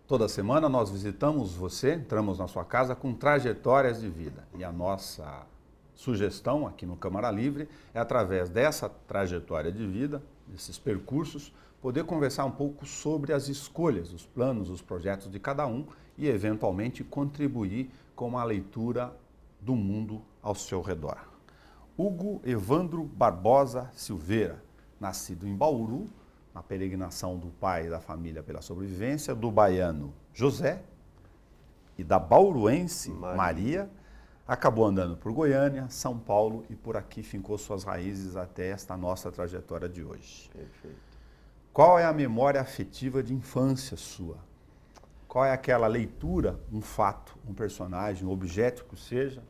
Toda semana nós visitamos você, entramos na sua casa com trajetórias de vida. E a nossa sugestão aqui no Câmara Livre é, através dessa trajetória de vida, desses percursos, poder conversar um pouco sobre as escolhas, os planos, os projetos de cada um e, eventualmente, contribuir com a leitura do mundo ao seu redor. Hugo Evandro Barbosa Silveira, nascido em Bauru, na peregrinação do pai e da família pela sobrevivência, do baiano José e da bauruense Maria, acabou andando por Goiânia, São Paulo e por aqui fincou suas raízes até esta nossa trajetória de hoje. Perfeito. Qual é a memória afetiva de infância sua? Qual é aquela leitura, um fato, um personagem, um objeto que seja,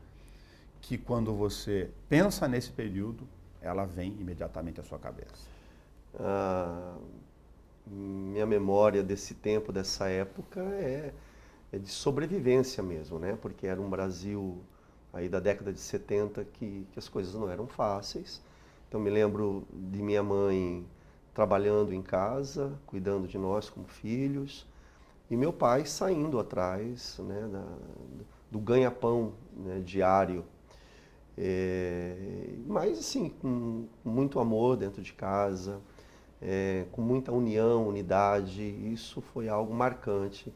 que quando você pensa nesse período, ela vem imediatamente à sua cabeça? Minha memória desse tempo, dessa época, é de sobrevivência mesmo, né? Porque era um Brasil aí da década de 70 que as coisas não eram fáceis. Então me lembro de minha mãe trabalhando em casa, cuidando de nós como filhos, e meu pai saindo atrás, né, do ganha-pão, né, diário. Mas assim, com muito amor dentro de casa, com muita união, unidade. Isso foi algo marcante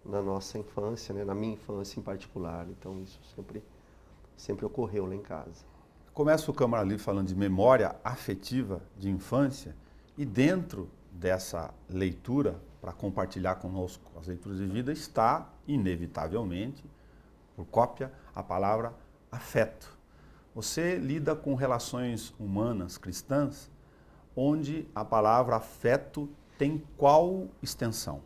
na nossa infância, né, na minha infância em particular. Então isso sempre ocorreu lá em casa. Começa o Câmara Livre falando de memória afetiva de infância e dentro dessa leitura, para compartilhar conosco as leituras de vida, está, inevitavelmente, por cópia, a palavra afeto. Você lida com relações humanas cristãs, onde a palavra afeto tem qual extensão?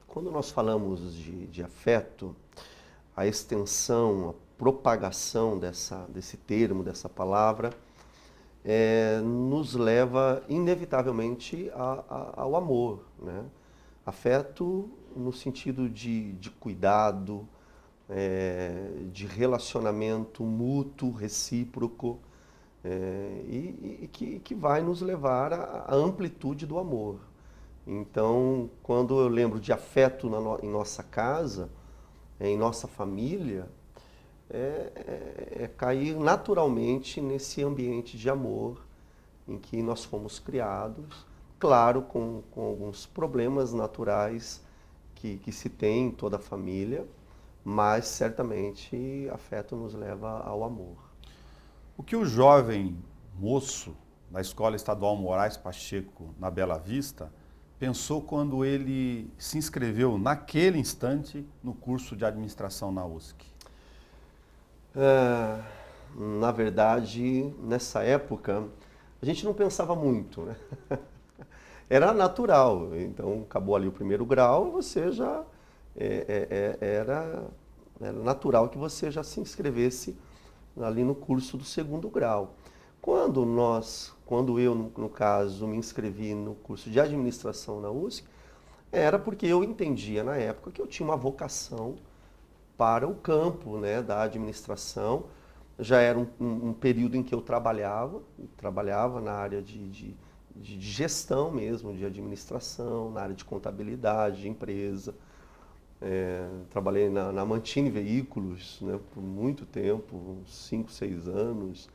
Quando nós falamos de afeto, a extensão, a propagação desse termo, dessa palavra, nos leva inevitavelmente ao amor, né? Afeto no sentido de cuidado, de relacionamento mútuo, recíproco, e que vai nos levar à amplitude do amor. Então, quando eu lembro de afeto em nossa casa, em nossa família, cair naturalmente nesse ambiente de amor em que nós fomos criados, claro, com alguns problemas naturais que se tem em toda a família, mas certamente afeto nos leva ao amor. O que o jovem moço da Escola Estadual Moraes Pacheco, na Bela Vista, pensou quando ele se inscreveu naquele instante no curso de administração na USC? Na verdade, nessa época, a gente não pensava muito, né? Era natural. Então, acabou ali o primeiro grau, você já era natural que você já se inscrevesse ali no curso do segundo grau. Quando eu, no caso, me inscrevi no curso de administração na USC, era porque eu entendia na época que eu tinha uma vocação para o campo, né, da administração. Já era um período em que eu trabalhava na área de gestão mesmo, de administração, na área de contabilidade, de empresa. Trabalhei na Mantini Veículos, né, por muito tempo, uns 5, 6 anos.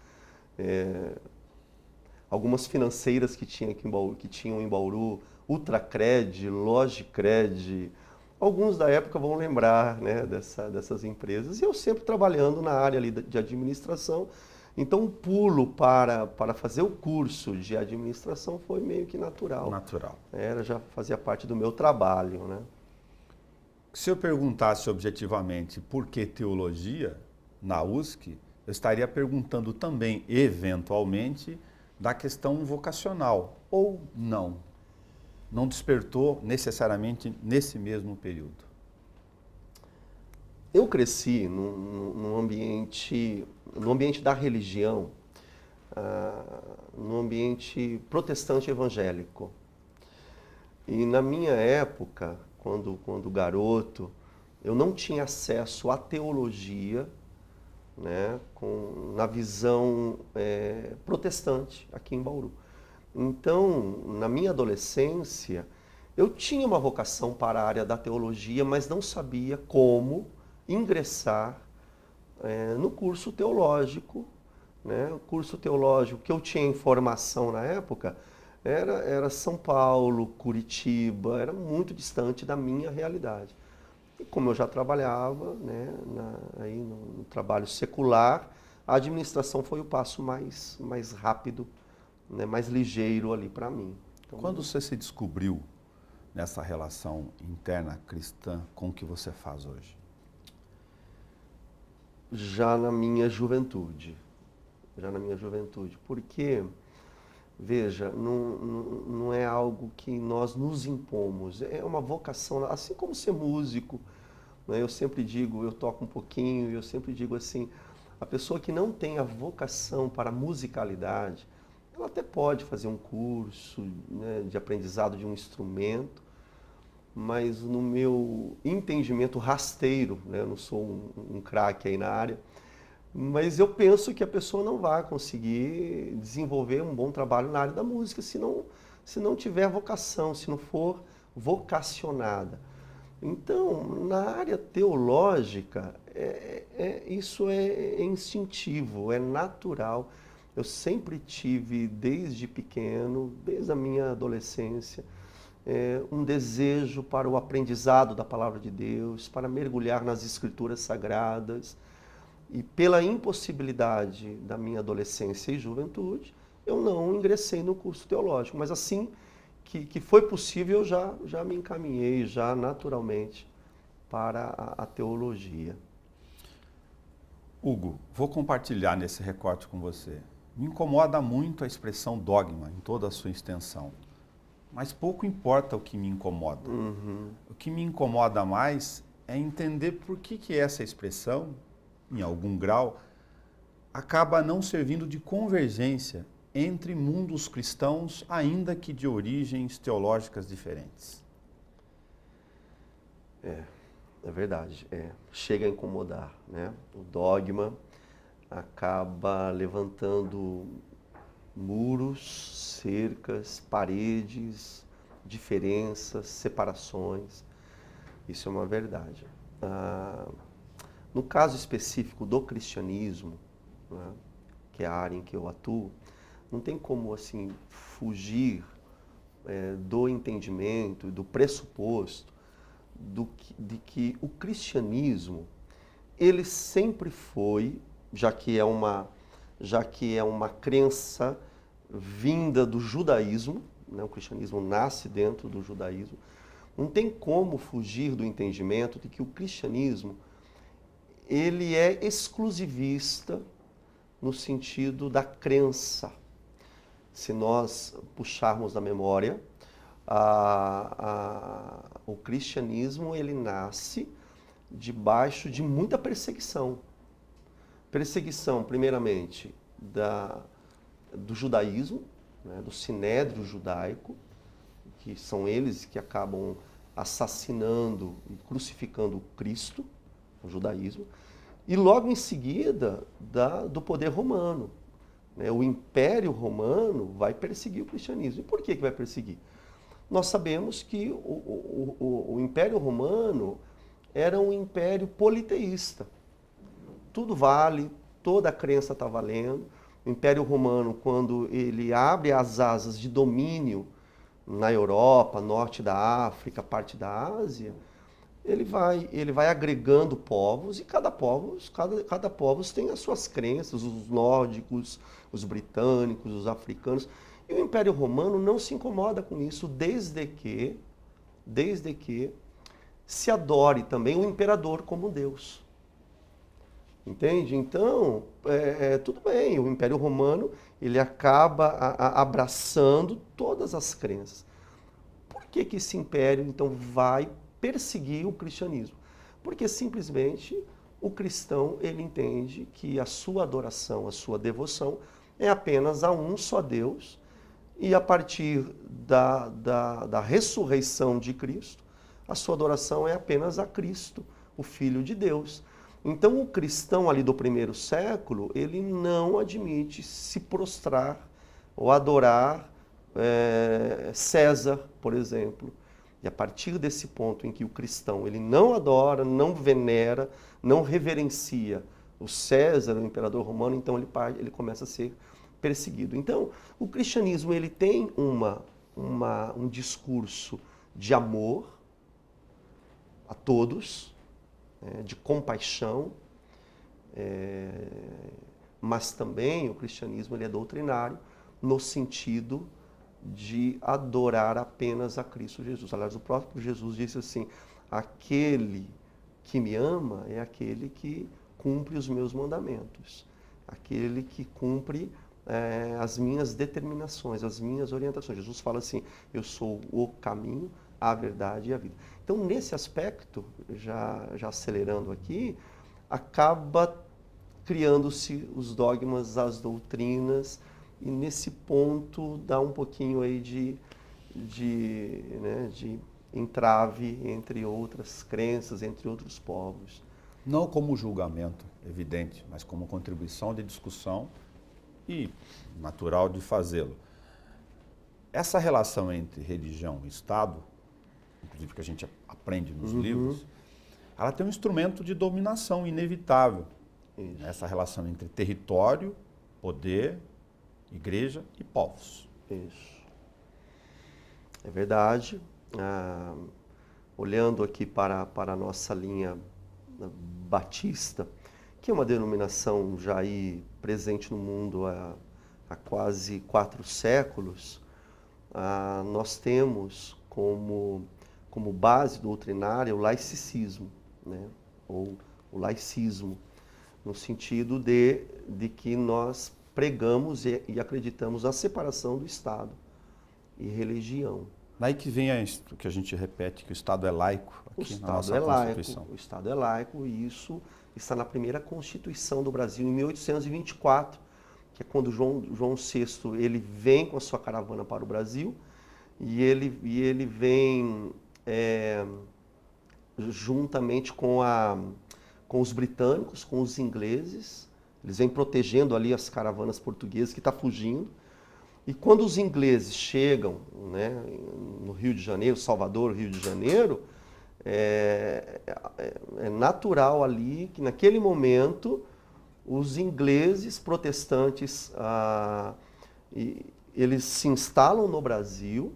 Algumas financeiras que tinham em Bauru, Ultracred, Logicred. Alguns da época vão lembrar, né, dessas empresas. E eu sempre trabalhando na área ali de administração. Então, o pulo para fazer o curso de administração foi meio que natural. Natural. Já fazia parte do meu trabalho, né? Se eu perguntasse objetivamente por que teologia na USC, eu estaria perguntando também, eventualmente, da questão vocacional, ou não? Não despertou necessariamente nesse mesmo período? Eu cresci num ambiente da religião, num ambiente protestante evangélico. E na minha época, quando garoto, eu não tinha acesso à teologia, né, na visão protestante aqui em Bauru. Então, na minha adolescência, Eu tinha uma vocação para a área da teologia, mas não sabia como ingressar no curso teológico, né? O curso teológico que eu tinha informação na época era São Paulo, Curitiba, era muito distante da minha realidade. E como eu já trabalhava, né, aí no trabalho secular, a administração foi o passo mais rápido, né, mais ligeiro ali para mim. Então, quando você se descobriu nessa relação interna cristã com o que você faz hoje? Já na minha juventude. Porque, veja, não é algo que nós nos impomos, é uma vocação, assim como ser músico, né? Eu sempre digo, eu toco um pouquinho, eu sempre digo assim, a pessoa que não tem a vocação para a musicalidade, ela até pode fazer um curso, né, de aprendizado de um instrumento, mas no meu entendimento rasteiro, né, eu não sou um craque aí na área, mas eu penso que a pessoa não vai conseguir desenvolver um bom trabalho na área da música se não tiver vocação, se não for vocacionada. Então, na área teológica, isso é instintivo, é natural. Eu sempre tive, desde pequeno, desde a minha adolescência, um desejo para o aprendizado da palavra de Deus, para mergulhar nas escrituras sagradas. E pela impossibilidade da minha adolescência e juventude, eu não ingressei no curso teológico. Mas assim que foi possível, eu já me encaminhei, já naturalmente, para a teologia. Hugo, vou compartilhar nesse recorte com você. Me incomoda muito a expressão dogma em toda a sua extensão. Mas pouco importa o que me incomoda. O que me incomoda mais é entender por que essa expressão, em algum grau, acaba não servindo de convergência entre mundos cristãos, ainda que de origens teológicas diferentes. É verdade. Chega a incomodar, né? O dogma acaba levantando muros, cercas, paredes, diferenças, separações. Isso é uma verdade. No caso específico do cristianismo, né, que é a área em que eu atuo, não tem como assim fugir do entendimento, do pressuposto de que o cristianismo ele sempre foi, já que é uma crença vinda do judaísmo, né, o cristianismo nasce dentro do judaísmo, não tem como fugir do entendimento de que o cristianismo ele é exclusivista no sentido da crença. Se nós puxarmos da memória, o cristianismo ele nasce debaixo de muita perseguição. Perseguição, primeiramente, do judaísmo, né, do sinédrio judaico, que são eles que acabam assassinando e crucificando Cristo, o judaísmo, e logo em seguida do poder romano. O Império Romano vai perseguir o cristianismo. E por que vai perseguir? Nós sabemos que o Império Romano era um império politeísta. Tudo vale, toda a crença está valendo. O Império Romano, quando ele abre as asas de domínio na Europa, norte da África, parte da Ásia, ele vai agregando povos e cada povo tem as suas crenças, os nórdicos, os britânicos, os africanos. E o Império Romano não se incomoda com isso desde que se adore também o imperador como Deus. Entende? Então, tudo bem, o Império Romano ele acaba abraçando todas as crenças. Por que esse império, então, vai perseguir o cristianismo? Porque simplesmente o cristão ele entende que a sua adoração, a sua devoção é apenas a um só Deus e a partir da ressurreição de Cristo, a sua adoração é apenas a Cristo, o Filho de Deus. Então o cristão ali do primeiro século, ele não admite se prostrar ou adorar César, por exemplo. E a partir desse ponto em que o cristão ele não adora, não venera, não reverencia o César, o imperador romano, então ele começa a ser perseguido. Então, o cristianismo ele tem um discurso de amor a todos, de compaixão, mas também o cristianismo ele é doutrinário no sentido de adorar apenas a Cristo Jesus. Aliás, o próprio Jesus disse assim, aquele que me ama é aquele que cumpre os meus mandamentos, aquele que cumpre as minhas determinações, as minhas orientações. Jesus fala assim, eu sou o caminho, a verdade e a vida. Então, nesse aspecto, já acelerando aqui, acaba criando-se os dogmas, as doutrinas, e nesse ponto dá um pouquinho aí de entrave entre outras crenças, entre outros povos. Não como julgamento, evidente, mas como contribuição de discussão e natural de fazê-lo. Essa relação entre religião e Estado, inclusive que a gente aprende nos livros, ela tem um instrumento de dominação inevitável. Isso. Essa relação entre território, poder, igreja e povos. Isso. É verdade. Olhando aqui para a nossa linha batista, que é uma denominação já aí presente no mundo há quase 4 séculos, nós temos como base doutrinária o laicismo, né? Ou o laicismo, no sentido de que nós pregamos e acreditamos na separação do Estado e religião. Daí que vem o que a gente repete, que o Estado é laico aqui na nossa Constituição. O Estado é laico e isso está na primeira Constituição do Brasil, em 1824, que é quando João VI ele vem com a sua caravana para o Brasil e ele vem juntamente com os britânicos, com os ingleses. Eles vêm protegendo ali as caravanas portuguesas que estão fugindo. E quando os ingleses chegam, né, no Rio de Janeiro, Salvador, Rio de Janeiro, é natural ali que naquele momento os ingleses protestantes eles se instalam no Brasil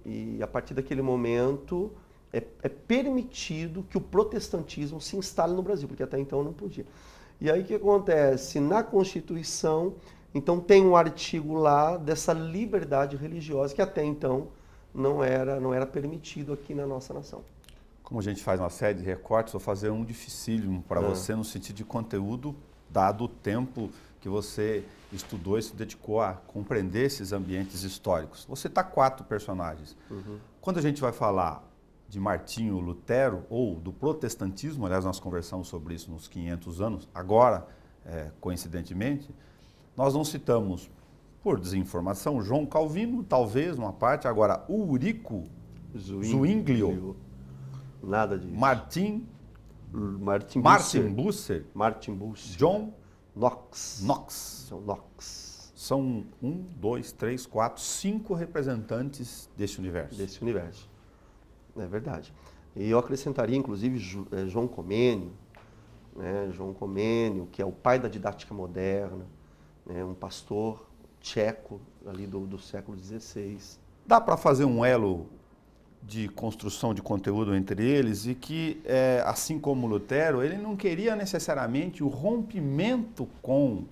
e a partir daquele momento é permitido que o protestantismo se instale no Brasil, porque até então não podia. E aí o que acontece? Na Constituição, então tem um artigo lá dessa liberdade religiosa que até então não era permitido aqui na nossa nação. Como a gente faz uma série de recortes, vou fazer um dificílimo para você no sentido de conteúdo, dado o tempo que você estudou e se dedicou a compreender esses ambientes históricos. Vou citar 4 personagens. Quando a gente vai falar de Martinho Lutero ou do protestantismo, aliás, nós conversamos sobre isso nos 500 anos, agora, coincidentemente, nós não citamos, por desinformação, João Calvino, talvez, uma parte, agora, Ulrico Zwinglio, nada disso. Martin Bucer, John Knox. São 1, 2, 3, 4, 5 representantes desse universo. É verdade. E eu acrescentaria, inclusive, João Comênio, né? João Comênio, que é o pai da didática moderna, né? Um pastor tcheco ali do século XVI. Dá para fazer um elo de construção de conteúdo entre eles e que, assim como Lutero, ele não queria necessariamente o rompimento com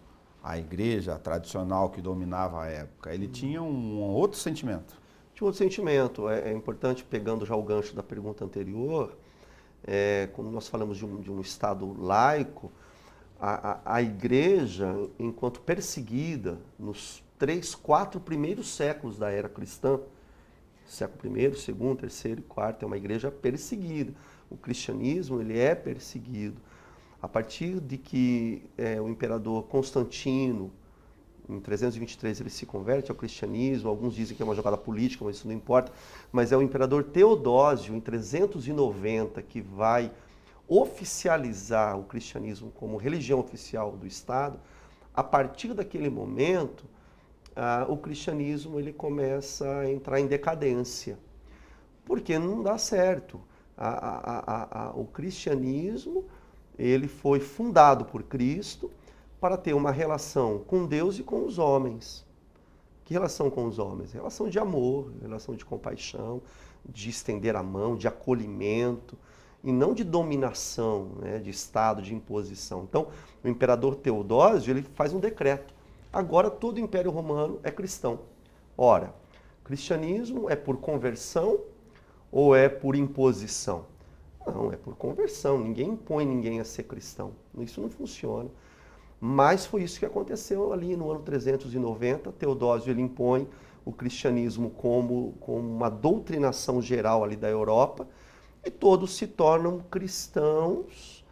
a igreja tradicional que dominava a época. Ele tinha um outro sentimento. Tinha outro sentimento. É importante, pegando já o gancho da pergunta anterior, quando nós falamos de um Estado laico, a igreja, enquanto perseguida nos 3, 4 primeiros séculos da era cristã, século I, II, III e IV, é uma igreja perseguida. O cristianismo ele é perseguido. A partir de que o imperador Constantino, em 323, ele se converte ao cristianismo, alguns dizem que é uma jogada política, mas isso não importa, mas é o imperador Teodósio, em 390, que vai oficializar o cristianismo como religião oficial do Estado. A partir daquele momento, o cristianismo ele começa a entrar em decadência, porque não dá certo. O cristianismo, ele foi fundado por Cristo para ter uma relação com Deus e com os homens. Que relação com os homens? Relação de amor, relação de compaixão, de estender a mão, de acolhimento, e não de dominação, né, de Estado, de imposição. Então, o imperador Teodósio, ele faz um decreto. Agora todo o Império Romano é cristão. Ora, cristianismo é por conversão ou é por imposição? Não, é por conversão. Ninguém impõe ninguém a ser cristão. Isso não funciona. Mas foi isso que aconteceu ali no ano 390. Teodósio ele impõe o cristianismo como uma doutrinação geral ali da Europa e todos se tornam cristãos.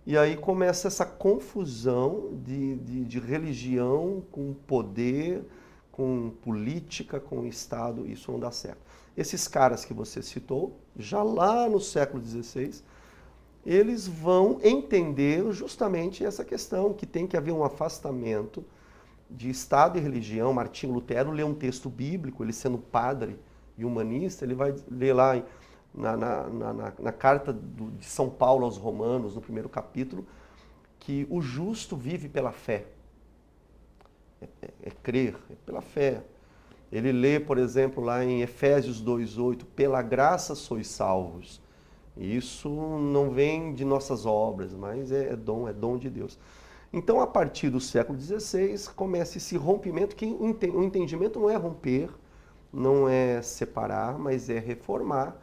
E aí começa essa confusão de religião com poder, com política, com Estado. Isso não dá certo. Esses caras que você citou, já lá no século XVI, eles vão entender justamente essa questão, que tem que haver um afastamento de Estado e religião. Martinho Lutero lê um texto bíblico, ele sendo padre e humanista, ele vai ler lá na carta de São Paulo aos Romanos, no primeiro capítulo, que o justo vive pela fé. É crer, é pela fé. Ele lê, por exemplo, lá em Efésios 2,8, pela graça sois salvos. Isso não vem de nossas obras, mas é dom de Deus. Então, a partir do século XVI, começa esse rompimento, que o entendimento não é romper, não é separar, mas é reformar.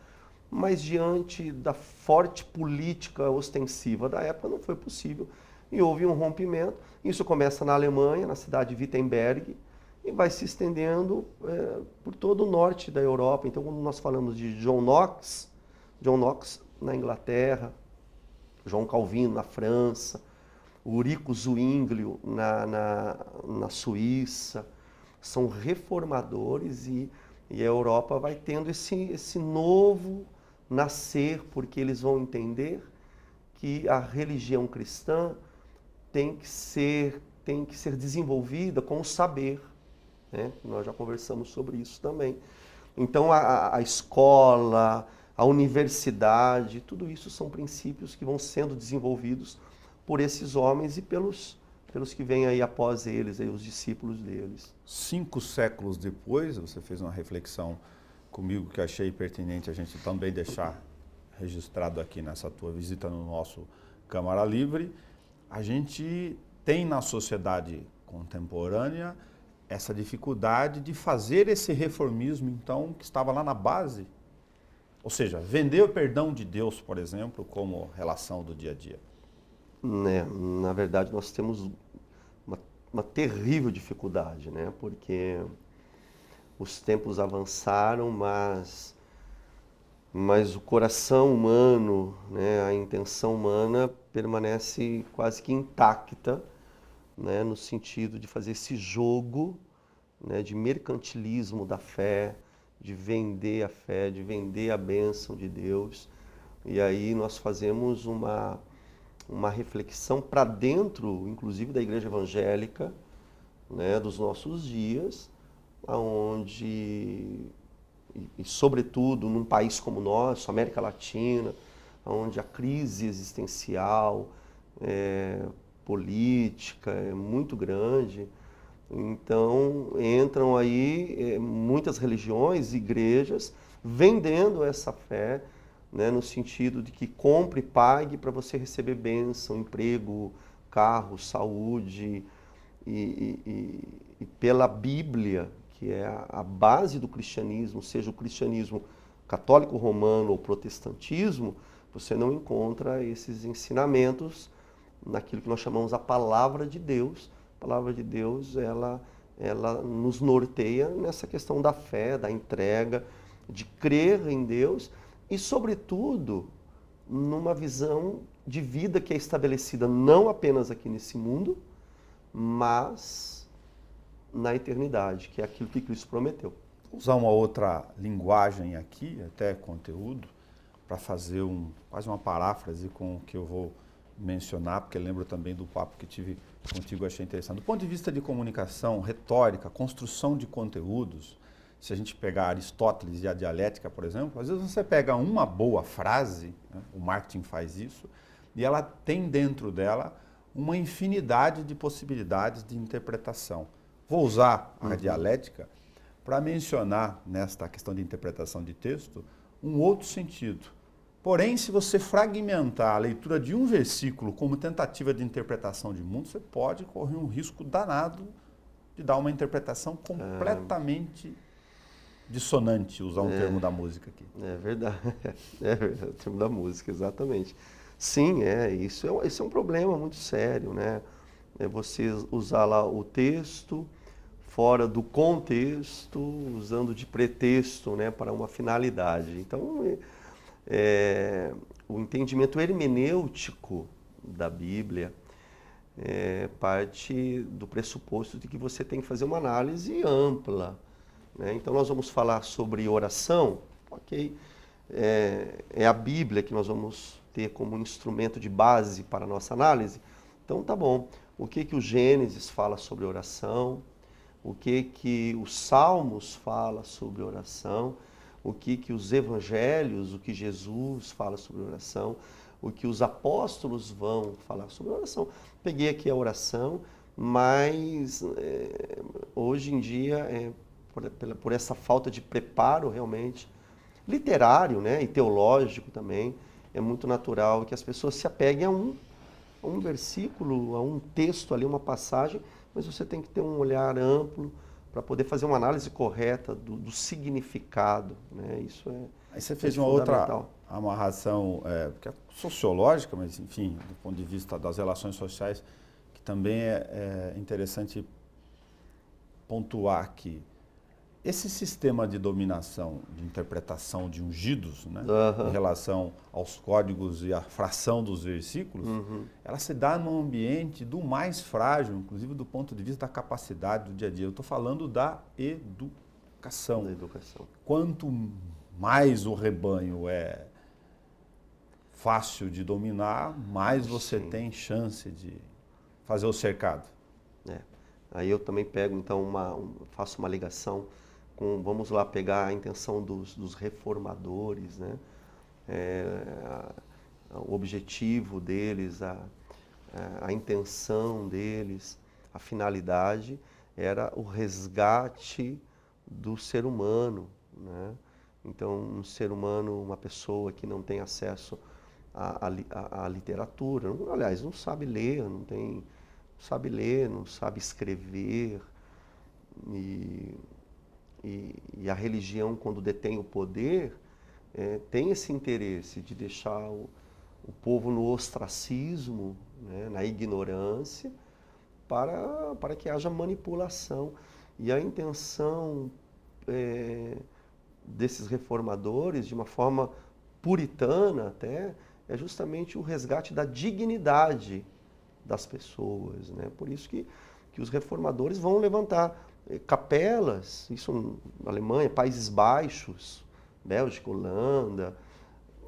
Mas diante da forte política ostensiva da época, não foi possível. E houve um rompimento. Isso começa na Alemanha, na cidade de Wittenberg, e vai se estendendo por todo o norte da Europa. Então, quando nós falamos de John Knox na Inglaterra, João Calvino na França, Ulrico Zwinglio na Suíça, são reformadores e a Europa vai tendo esse novo nascer, porque eles vão entender que a religião cristã tem que ser desenvolvida com o saber, né? Nós já conversamos sobre isso também. Então a escola, a universidade, tudo isso são princípios que vão sendo desenvolvidos por esses homens e pelos que vêm aí após eles, aí, os discípulos deles. 5 séculos depois, você fez uma reflexão comigo que achei pertinente a gente também deixar registrado aqui nessa tua visita no nosso Câmara Livre. A gente tem na sociedade contemporânea essa dificuldade de fazer esse reformismo, então, que estava lá na base. Ou seja, vender o perdão de Deus, por exemplo, como relação do dia a dia. Na verdade, nós temos uma terrível dificuldade, né? Porque os tempos avançaram, mas o coração humano, né, a intenção humana permanece quase que intacta, né, no sentido de fazer esse jogo, né, de mercantilismo da fé, de vender a fé, de vender a bênção de Deus. E aí nós fazemos uma reflexão para dentro, inclusive, da igreja evangélica, né, dos nossos dias, onde, e sobretudo num país como o nosso, América Latina, onde a crise existencial, política é muito grande. Então entram aí muitas religiões, igrejas, vendendo essa fé, né, no sentido de que compre e pague para você receber bênção, emprego, carro, saúde, e pela Bíblia, que é a base do cristianismo, seja o cristianismo católico romano ou protestantismo, você não encontra esses ensinamentos naquilo que nós chamamos a palavra de Deus. A palavra de Deus, ela nos norteia nessa questão da fé, da entrega, de crer em Deus e, sobretudo, numa visão de vida que é estabelecida não apenas aqui nesse mundo, mas na eternidade, que é aquilo que Cristo prometeu. Vou usar uma outra linguagem aqui, até conteúdo, para fazer quase uma paráfrase com o que eu vou mencionar, porque lembro também do papo que tive contigo, achei interessante. Do ponto de vista de comunicação, retórica, construção de conteúdos, se a gente pegar Aristóteles e a dialética, por exemplo, às vezes você pega uma boa frase, né, o Martin faz isso, e ela tem dentro dela uma infinidade de possibilidades de interpretação. Vou usar a dialética para mencionar, nesta questão de interpretação de texto, um outro sentido. Porém, se você fragmentar a leitura de um versículo como tentativa de interpretação de mundo, você pode correr um risco danado de dar uma interpretação completamente dissonante, usar um termo da música aqui. É verdade, é o termo da música, exatamente. Sim, isso é um problema muito sério, né? É você usar lá o texto fora do contexto, usando de pretexto, né, para uma finalidade. Então, o entendimento hermenêutico da Bíblia parte do pressuposto de que você tem que fazer uma análise ampla, né? Então, nós vamos falar sobre oração, ok? É a Bíblia que nós vamos ter como instrumento de base para a nossa análise. Então, tá bom. O que o Gênesis fala sobre oração? O que os Salmos fala sobre oração? O que os Evangelhos, o que Jesus fala sobre oração? O que os apóstolos vão falar sobre oração? Peguei aqui a oração, mas hoje em dia, por essa falta de preparo realmente, literário, né, e teológico também, é muito natural que as pessoas se apeguem a um versículo, a um texto ali, uma passagem, mas você tem que ter um olhar amplo para poder fazer uma análise correta do significado, né? Isso Aí você fez uma outra amarração que é sociológica, mas enfim, do ponto de vista das relações sociais, que também é interessante pontuar aqui. Esse sistema de dominação, de interpretação de ungidos, né, em relação aos códigos e à fração dos versículos, ela se dá num ambiente do mais frágil, inclusive do ponto de vista da capacidade do dia a dia. Eu estou falando da educação. Quanto mais o rebanho é fácil de dominar, mais você tem chance de fazer o cercado. Aí eu também pego, então, faço uma ligação com, vamos lá, pegar a intenção dos reformadores, né? O objetivo deles, a intenção deles, a finalidade era o resgate do ser humano, né? Então, um ser humano, uma pessoa que não tem acesso à literatura, aliás, não sabe ler, não sabe escrever, e a religião, quando detém o poder, tem esse interesse de deixar o povo no ostracismo, né, na ignorância, para que haja manipulação. E a intenção desses reformadores, de uma forma puritana até, é justamente o resgate da dignidade das pessoas, né? Por isso que os reformadores vão levantar capelas, isso na Alemanha, Países Baixos, Bélgica, Holanda.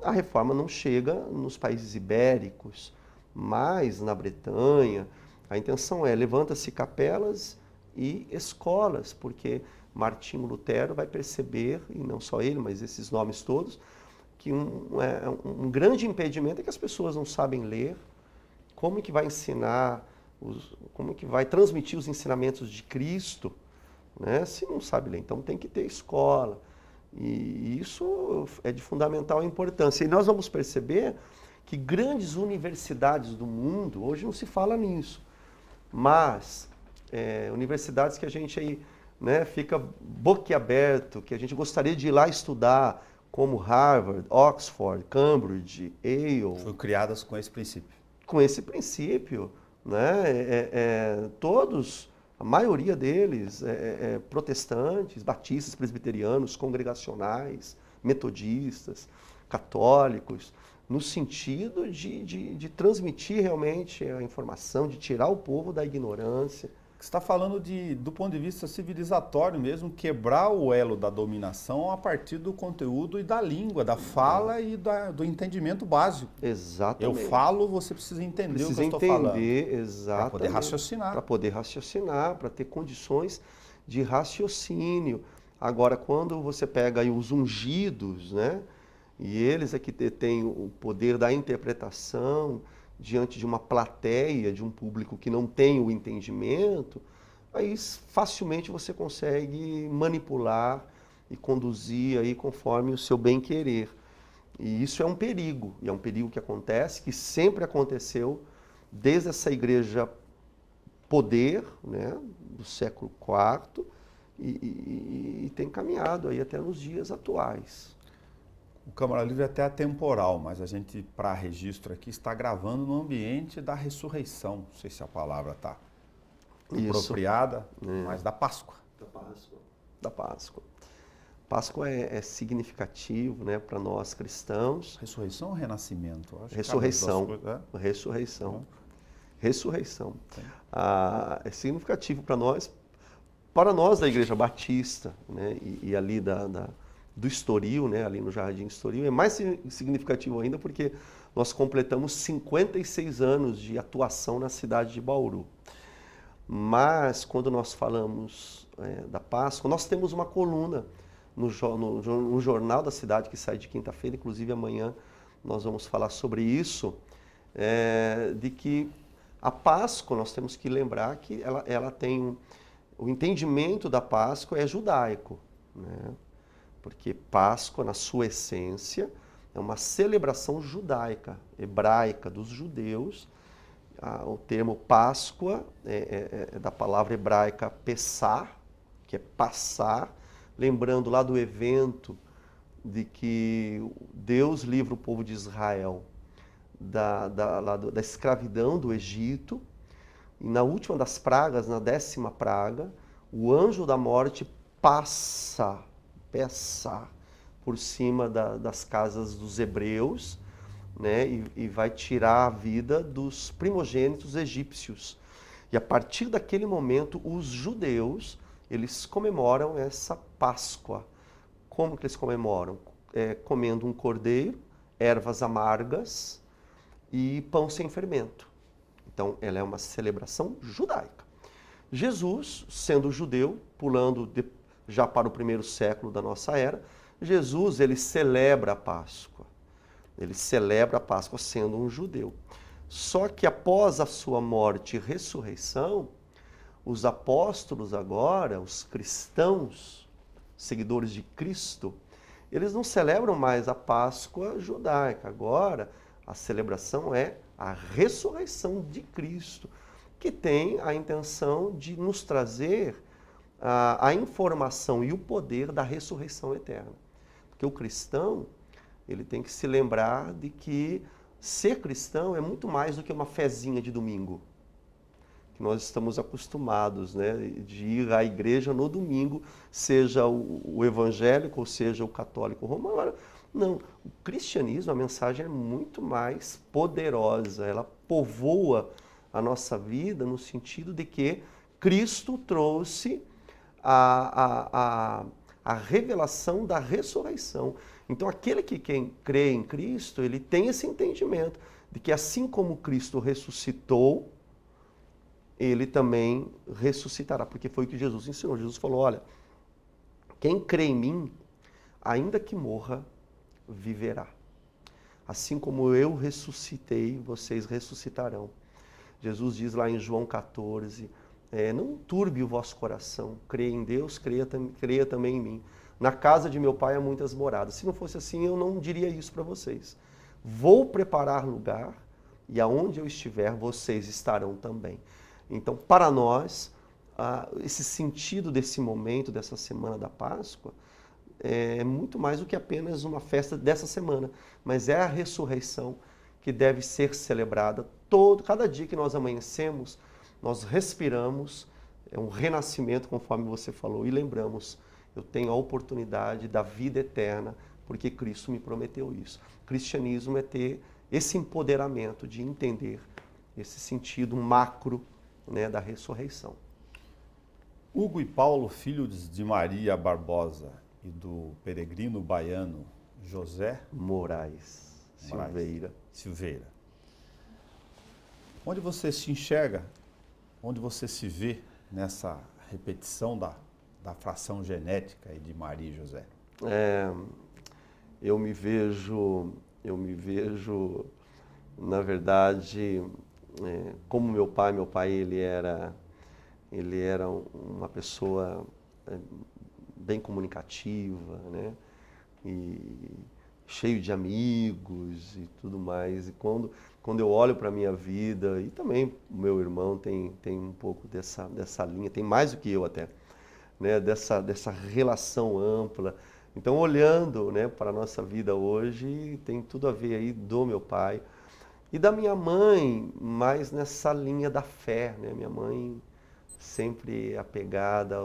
A reforma não chega nos países ibéricos, mas na Bretanha a intenção levanta-se capelas e escolas, porque Martinho Lutero vai perceber, e não só ele, mas esses nomes todos, que um grande impedimento é que as pessoas não sabem ler. Como que vai ensinar, como que vai transmitir os ensinamentos de Cristo, né, se não sabe ler? Então tem que ter escola. E isso é de fundamental importância. E nós vamos perceber que grandes universidades do mundo, hoje não se fala nisso, mas universidades que a gente aí, né, fica boquiaberto, que a gente gostaria de ir lá estudar, como Harvard, Oxford, Cambridge, Yale. Foram criadas com esse princípio. Com esse princípio, né? Todos, a maioria deles, protestantes, batistas, presbiterianos, congregacionais, metodistas, católicos, no sentido de transmitir realmente a informação, de tirar o povo da ignorância. Você está falando do ponto de vista civilizatório mesmo, quebrar o elo da dominação a partir do conteúdo e da língua, da fala e do entendimento básico. Exatamente. Eu falo, você precisa entender o que eu estou falando. Exatamente. Para poder raciocinar. Para poder raciocinar, para ter condições de raciocínio. Agora, quando você pega aí os ungidos, né? E eles é que têm o poder da interpretação diante de uma plateia, de um público que não tem o entendimento, aí facilmente você consegue manipular e conduzir aí conforme o seu bem-querer. E isso é um perigo, e é um perigo que acontece, que sempre aconteceu desde essa igreja poder, né, do século IV, e tem caminhado aí até nos dias atuais. O Câmara Livre é até atemporal, mas a gente, para registro aqui, está gravando no ambiente da ressurreição. Não sei se a palavra está apropriada, mas da Páscoa. Da Páscoa. Da Páscoa. Páscoa é significativo, né, para nós cristãos. Ressurreição ou renascimento? Acho ressurreição. Ressurreição. Ressurreição. É significativo para nós da Igreja Batista, né, e ali do Estoril, né, ali no Jardim Estoril, é mais significativo ainda porque nós completamos 56 anos de atuação na cidade de Bauru. Mas quando nós falamos da Páscoa, nós temos uma coluna no jornal da cidade que sai de quinta-feira, inclusive amanhã nós vamos falar sobre isso, de que a Páscoa, nós temos que lembrar que ela tem o entendimento da Páscoa é judaico, né? Porque Páscoa, na sua essência, é uma celebração judaica, hebraica, dos judeus. O termo Páscoa é da palavra hebraica Pessah, que é passar, lembrando lá do evento de que Deus livra o povo de Israel da escravidão do Egito. E na última das pragas, na 10ª praga, o anjo da morte passa por cima das casas dos hebreus, né, e vai tirar a vida dos primogênitos egípcios. E a partir daquele momento, os judeus, eles comemoram essa Páscoa. Como que eles comemoram? Comendo um cordeiro, ervas amargas e pão sem fermento. Então, ela é uma celebração judaica. Jesus, sendo judeu, pulando já para o 1º século da nossa era, Jesus, ele celebra a Páscoa. Ele celebra a Páscoa sendo um judeu. Só que após a sua morte e ressurreição, os apóstolos agora, os cristãos, seguidores de Cristo, eles não celebram mais a Páscoa judaica. Agora, a celebração é a ressurreição de Cristo, que tem a intenção de nos trazer a informação e o poder da ressurreição eterna. Porque o cristão, ele tem que se lembrar de que ser cristão é muito mais do que uma fezinha de domingo. Que nós estamos acostumados, né, de ir à igreja no domingo, seja o evangélico ou seja o católico romano. Não, o cristianismo, a mensagem é muito mais poderosa, ela povoa a nossa vida no sentido de que Cristo trouxe a revelação da ressurreição. Então, aquele que quem crê em Cristo, ele tem esse entendimento de que assim como Cristo ressuscitou, ele também ressuscitará, porque foi o que Jesus ensinou. Jesus falou, olha, quem crê em mim, ainda que morra, viverá. Assim como eu ressuscitei, vocês ressuscitarão. Jesus diz lá em João 14, não turbe o vosso coração, creia em Deus, creia também em mim. Na casa de meu pai há muitas moradas. Se não fosse assim, eu não diria isso para vocês. Vou preparar lugar e aonde eu estiver, vocês estarão também. Então, para nós, esse sentido desse momento, dessa semana da Páscoa, é muito mais do que apenas uma festa dessa semana, mas é a ressurreição que deve ser celebrada cada dia que nós amanhecemos, nós respiramos, é um renascimento, conforme você falou, e lembramos, eu tenho a oportunidade da vida eterna, porque Cristo me prometeu isso. O cristianismo é ter esse empoderamento de entender esse sentido macro, né, da ressurreição. Hugo e Paulo, filhos de Maria Barbosa e do peregrino baiano José Moraes Silveira. Onde você se enxerga, onde você se vê nessa repetição da fração genética aí de Maria e José? Eu me vejo, na verdade, como meu pai ele era uma pessoa bem comunicativa, né? E cheio de amigos e tudo mais. E quando eu olho para a minha vida, e também o meu irmão tem um pouco dessa linha, tem mais do que eu até, né? Dessa relação ampla. Então, olhando, né, para a nossa vida hoje, tem tudo a ver aí do meu pai. E da minha mãe, mais nessa linha da fé, né? Minha mãe sempre apegada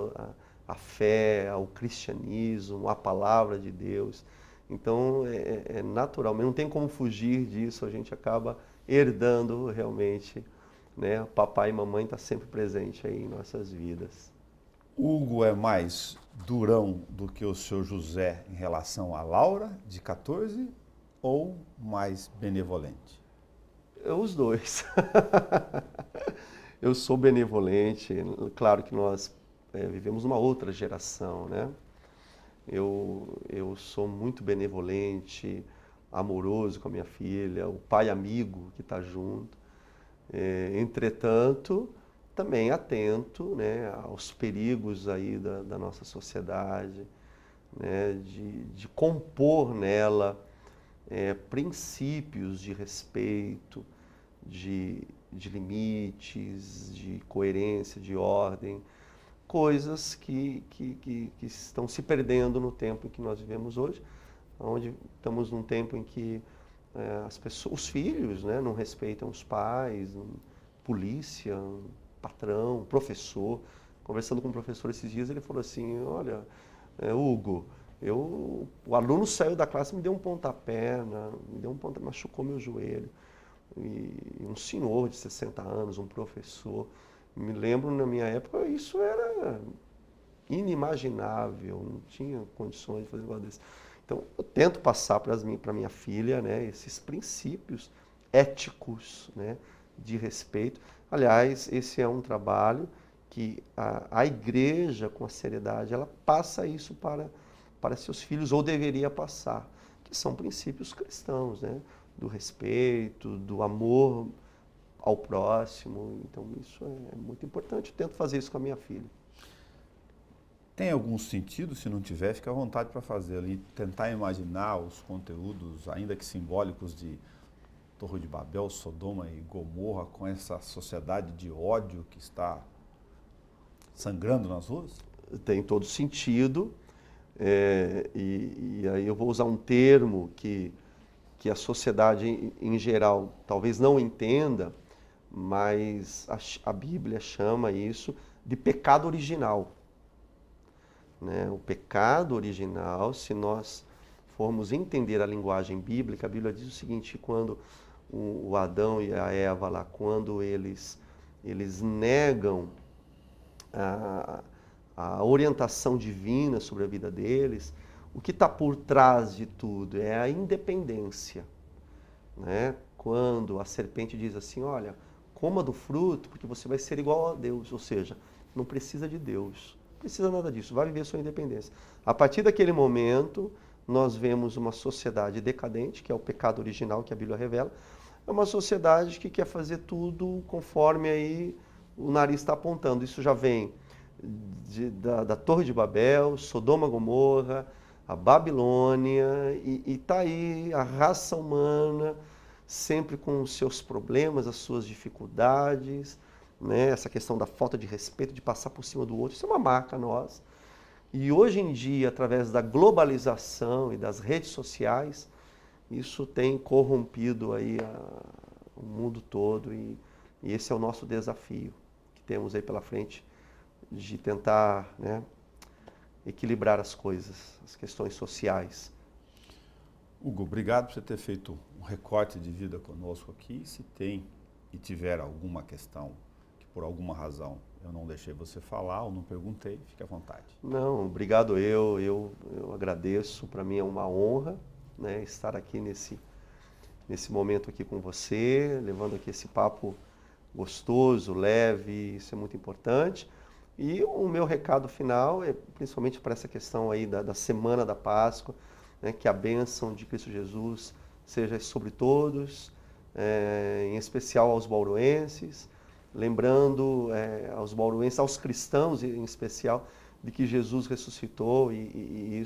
à fé, ao cristianismo, à palavra de Deus. Então, naturalmente, não tem como fugir disso, a gente acaba herdando realmente, né? Papai e mamãe estão sempre presentes aí em nossas vidas. Hugo é mais durão do que o seu José em relação a Laura, de 14, ou mais benevolente? Os dois. Eu sou benevolente, claro que nós vivemos uma outra geração, né? Eu sou muito benevolente, amoroso com a minha filha, o pai amigo que está junto. Entretanto, também atento, né, aos perigos aí da nossa sociedade, né, de compor nela princípios de respeito, de limites, de coerência, de ordem, coisas que estão se perdendo no tempo em que nós vivemos hoje, onde estamos num tempo em que os filhos, né, não respeitam os pais, polícia, patrão, professor. Conversando com um professor esses dias, ele falou assim, olha, Hugo, o aluno saiu da classe e me deu um pontapé, machucou meu joelho. E um senhor de 60 anos, um professor, me lembro na minha época, isso era inimaginável, não tinha condições de fazer um negócio desse. Então, eu tento passar para minha filha, né, esses princípios éticos, né, de respeito. Aliás, esse é um trabalho que a igreja, com a seriedade, ela passa isso para seus filhos, ou deveria passar, que são princípios cristãos, né, do respeito, do amor ao próximo. Então, isso é muito importante. Eu tento fazer isso com a minha filha. Tem algum sentido? Se não tiver, fica à vontade para fazê-lo. E tentar imaginar os conteúdos, ainda que simbólicos, de Torre de Babel, Sodoma e Gomorra, com essa sociedade de ódio que está sangrando nas ruas? Tem todo sentido. E aí eu vou usar um termo que a sociedade em geral talvez não entenda, mas a Bíblia chama isso de pecado original. Né? O pecado original, se nós formos entender a linguagem bíblica, a Bíblia diz o seguinte, quando o Adão e a Eva lá, quando eles negam a orientação divina sobre a vida deles, o que está por trás de tudo é a independência. Né? Quando a serpente diz assim, olha, coma do fruto porque você vai ser igual a Deus, ou seja, não precisa de Deus, não precisa nada disso, vai viver sua independência. A partir daquele momento, nós vemos uma sociedade decadente, que é o pecado original que a Bíblia revela, é uma sociedade que quer fazer tudo conforme aí o nariz está apontando. Isso já vem da Torre de Babel, Sodoma e Gomorra, a Babilônia, e está aí a raça humana, sempre com os seus problemas, as suas dificuldades, né? Essa questão da falta de respeito, de passar por cima do outro, isso é uma marca nossa. E hoje em dia, através da globalização e das redes sociais, isso tem corrompido aí o mundo todo, e esse é o nosso desafio que temos aí pela frente, de tentar, né, equilibrar as coisas, as questões sociais. Hugo, obrigado por você ter feito um recorte de vida conosco aqui. Se tem e tiver alguma questão que por alguma razão eu não deixei você falar ou não perguntei, fique à vontade. Não, obrigado eu agradeço. Para mim é uma honra, né, estar aqui nesse momento aqui com você, levando aqui esse papo gostoso, leve, isso é muito importante. E o meu recado final é principalmente para essa questão aí da Semana da Páscoa, né, que a bênção de Cristo Jesus seja sobre todos, em especial aos bauruenses, lembrando aos bauruenses, aos cristãos em especial, de que Jesus ressuscitou e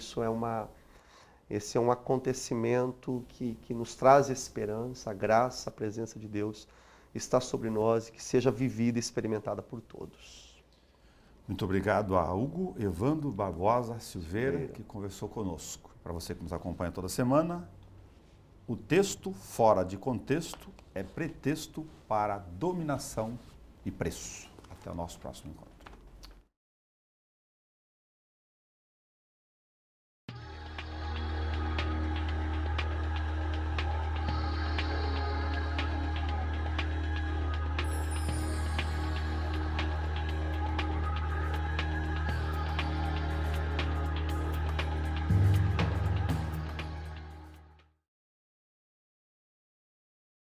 esse é um acontecimento que nos traz esperança, a graça, a presença de Deus está sobre nós e que seja vivida e experimentada por todos. Muito obrigado a Hugo Evandro Barbosa Silveira, que conversou conosco. Para você que nos acompanha toda semana, o texto fora de contexto é pretexto para dominação e preço. Até o nosso próximo encontro.